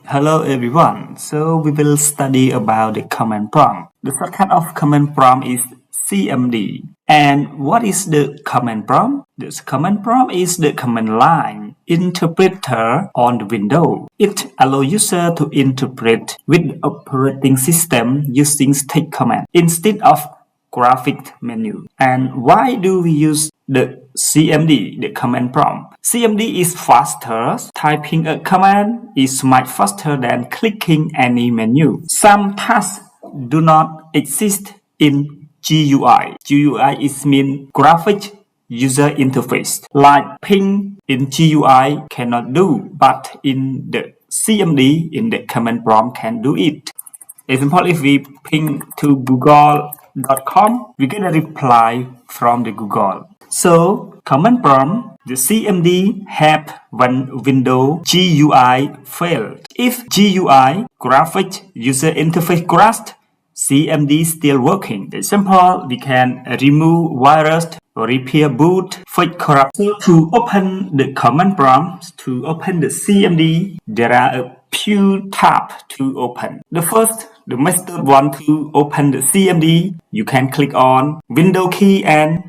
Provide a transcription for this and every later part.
Hello everyone. So we will study about the command prompt. The shortcut of command prompt is CMD. And what is the command prompt? The command prompt is the command line interpreter on the window. It allows user to interpret with the operating system using text command instead of graphic menu. And why do we use the CMD, the command prompt? CMD is faster. Typing a command is much faster than clicking any menu. Some tasks do not exist in GUI. GUI is mean graphic user interface. Like ping in GUI cannot do, but in the CMD, in the command prompt can do it. Example, if we ping to google.com, we get a reply from the Google. So, command prompt, the CMD have one window GUI failed. If GUI, graphic user interface crashed, CMD still working. Example, we can remove virus, repair boot, fix corruption. To open the command prompt, to open the CMD, there are a few tabs to open. The first, the method one to open the CMD, you can click on Window key and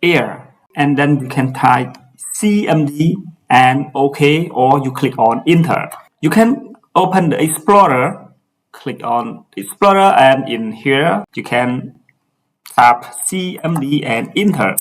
Air, and then you can type CMD and OK, or you click on Enter. You can open the Explorer, click on Explorer, and in here you can tap CMD and Enter.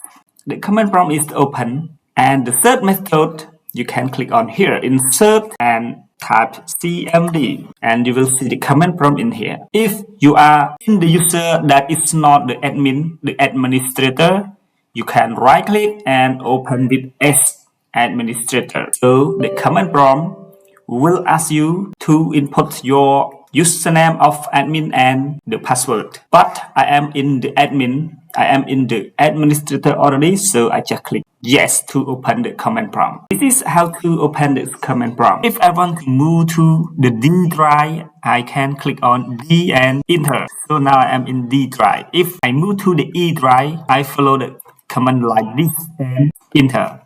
The command prompt is open, and the third method you can click on here, Insert, and type CMD, and you will see the command prompt in here. If you are in the user that is not the admin, the administrator, you can right click and open with as administrator. So the command prompt will ask you to input your username of admin and the password. But I am in the admin, I am in the administrator already, so I just click yes to open the command prompt. This is how to open the command prompt. If I want to move to the D drive, I can click on D and Enter. So now I am in D drive. If I move to the E drive, I follow the command like this and Enter.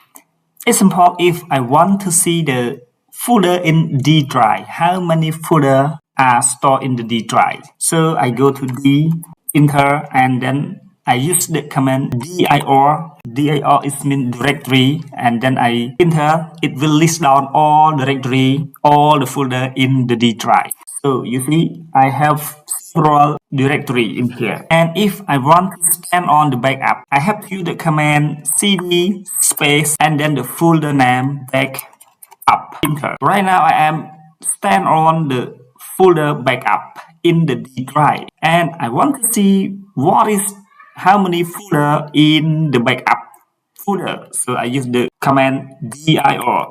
Example, if I want to see the folder in D drive, how many folders are stored in the D drive? So I go to D, Enter, and then I use the command dir. Dir is mean directory, and then I enter. It will list down all directory, all the folder in the D drive. So you see, I have several directory in here. And if I want to scan on the backup, I have to use the command cd space and then the folder name backup. Enter. Right now I am stand on the folder backup in the D drive, and I want to see how many folder in the backup folder. So I use the command dir,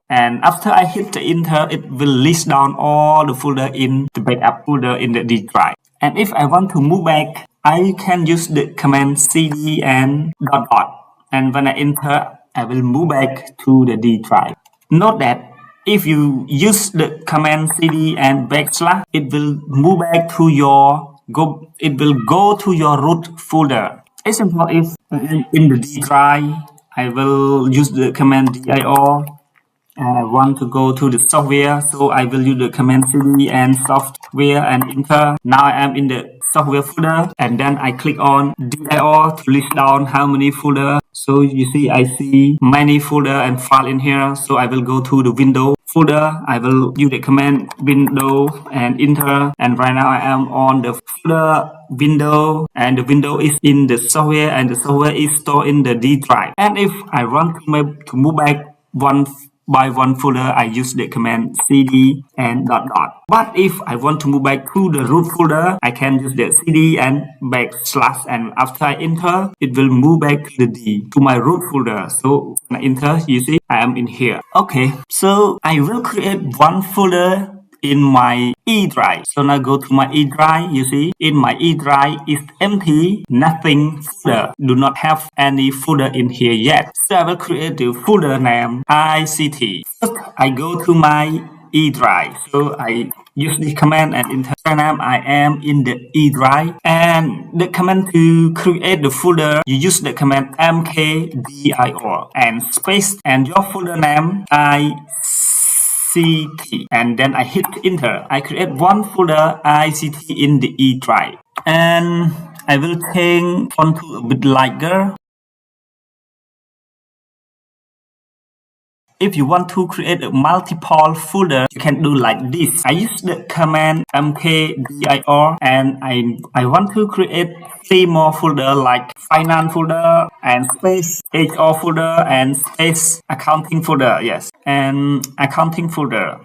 and after I hit the enter, it will list down all the folder in the backup folder in the D drive. And if I want to move back, I can use the command cd and ... and when I enter, I will move back to the D drive. Note that if you use the command cd and backslash, it will move back to it will go to your root folder. Example, if I am in the D drive, I will use the command dir, and I want to go to the software, so I will use the command cd and software and enter. Now I am in the software folder, and then I click on dir to list down how many folder. So you see, I see many folder and file in here. So I will go to the window folder. I will use the command window and enter. And right now I am on the folder window, and the window is in the software, and the software is stored in the D drive. And if I want to move back one by one folder, I use the command cd and ... But if I want to move back to the root folder, I can use the cd and backslash, and after I enter, it will move back to the D, to my root folder. So when I enter, you see, I am in here. Okay, so I will create one folder in my E drive. So now go to my E drive. You see, in my E drive is empty, nothing folder. Do not have any folder in here yet. So I will create the folder name ICT. First, I go to my E drive. So I use the command and enter name. I am in the E drive, and the command to create the folder, you use the command mkdir and space and your folder name ICT, and then I hit enter. I create one folder ICT in the E drive, and I will change font to a bit lighter. If you want to create a multiple folder, you can do like this. I use the command mkdir, and I want to create 3 more folder like finance folder and space HR folder and space accounting folder. Yes, and accounting folder.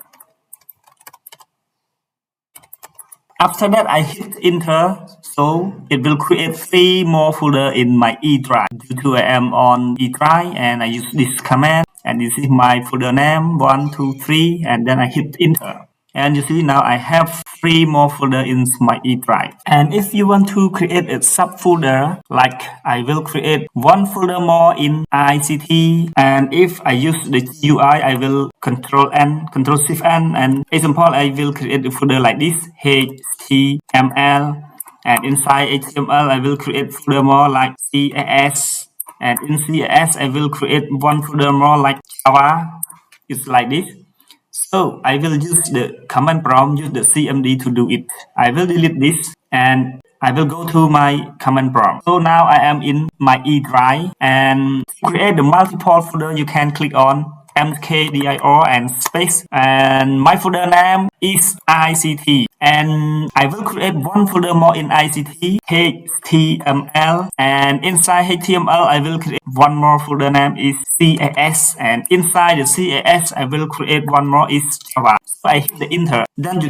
After that, I hit enter, so it will create 3 more folder in my E drive. Due to I am on E drive and I use this command, and this is my folder name 1, 2, 3, and then I hit enter. And you see now I have 3 more folder in my E drive. And if you want to create a subfolder, like I will create 1 folder more in ICT, and if I use the GUI, I will Control N, Control Shift N, and example I will create a folder like this, HTML, and inside HTML I will create folder more like CSS, and in CSS I will create 1 folder more like Java. It's like this. So I will use the command prompt, use the CMD to do it. I will delete this and I will go to my command prompt. So now I am in my E drive, and to create the multiple folder, you can click on mkdir and space, and my folder name is ICT, and I will create 1 folder more in ICT, HTML, and inside HTML I will create 1 more folder name is CSS, and inside the CSS I will create 1 more is Java. So I hit the enter. Then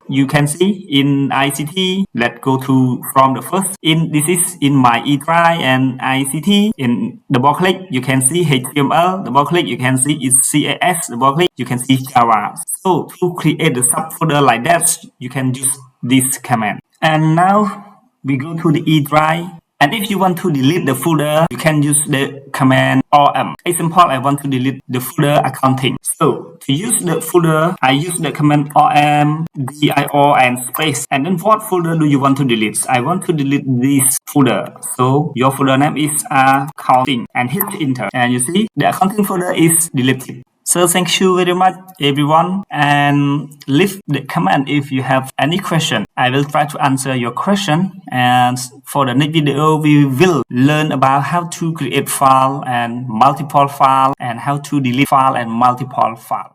you can see in ICT. Let's go to from the first. This is in my E drive and ICT. In double click you can see HTML. Double click you can see is CSS. Double click you can see Java. So to create the subfolder like that, you can use this command. And now we go to the E drive. And if you want to delete the folder, you can use the command rm. Example, I want to delete the folder accounting. So to use the folder, I use the command rmdir and space. And then what folder do you want to delete? I want to delete this folder. So your folder name is accounting, and hit enter. And you see the accounting folder is deleted. So thank you very much everyone, and leave the comment if you have any question. I will try to answer your question, and for the next video we will learn about how to create file and multiple file, and how to delete file and multiple file.